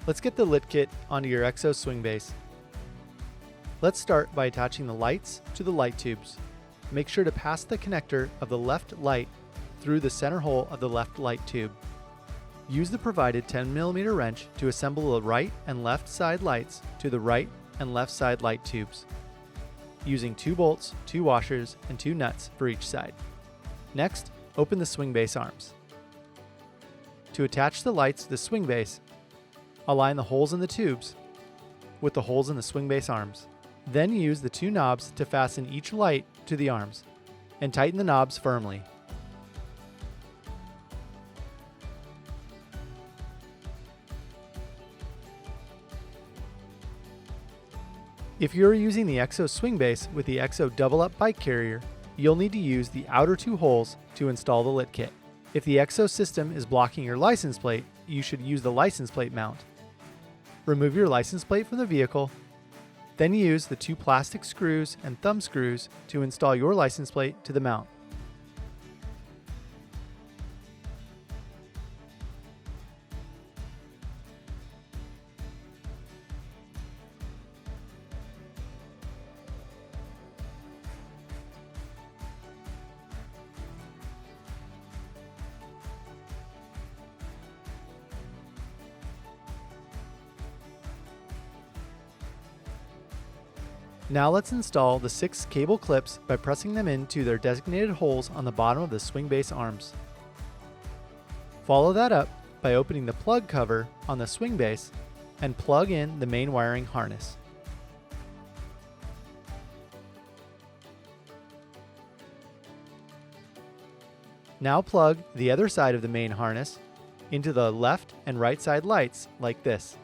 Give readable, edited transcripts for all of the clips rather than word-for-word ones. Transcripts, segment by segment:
Let's get the LitKit onto your EXO swing base. Let's start by attaching the lights to the light tubes. Make sure to pass the connector of the left light through the center hole of the left light tube. Use the provided 10mm wrench to assemble the right and left side lights to the right and left side light tubes, using 2 bolts, 2 washers, and 2 nuts for each side. Next, open the swing base arms. To attach the lights to the swing base, align the holes in the tubes with the holes in the swing base arms. Then use the 2 knobs to fasten each light to the arms, and tighten the knobs firmly. If you are using the EXO swing base with the EXO double-up bike carrier, you'll need to use the outer 2 holes to install the LitKit. If the EXO system is blocking your license plate, you should use the license plate mount. Remove your license plate from the vehicle, then use the 2 plastic screws and thumb screws to install your license plate to the mount. Now let's install the 6 cable clips by pressing them into their designated holes on the bottom of the swing base arms. Follow that up by opening the plug cover on the swing base and plug in the main wiring harness. Now plug the other side of the main harness into the left and right side lights like this.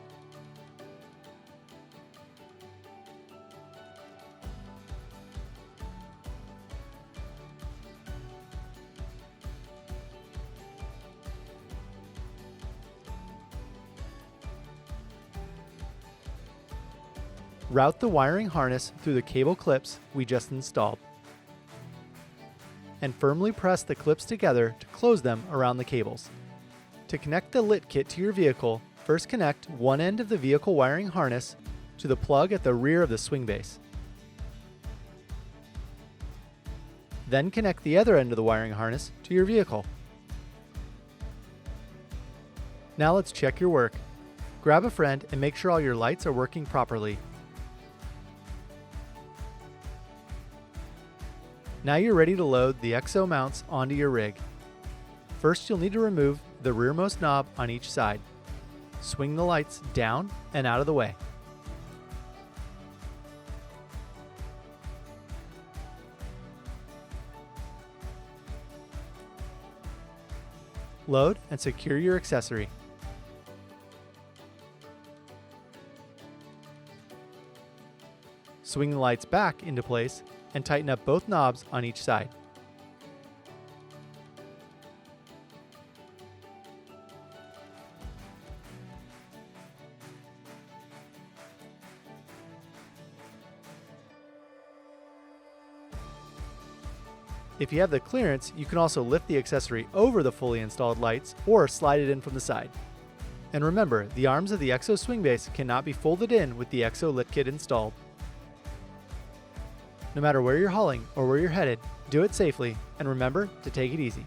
Route the wiring harness through the cable clips we just installed, and firmly press the clips together to close them around the cables. To connect the LitKit to your vehicle, first connect one end of the vehicle wiring harness to the plug at the rear of the swing base. Then connect the other end of the wiring harness to your vehicle. Now let's check your work. Grab a friend and make sure all your lights are working properly. Now you're ready to load the EXO mounts onto your rig. First, you'll need to remove the rearmost knob on each side. Swing the lights down and out of the way. Load and secure your accessory. Swing the lights back into place and tighten up both knobs on each side. If you have the clearance, you can also lift the accessory over the fully installed lights or slide it in from the side. And remember, the arms of the EXO swing base cannot be folded in with the EXO LitKit installed. No matter where you're hauling or where you're headed, do it safely, and remember to take it easy.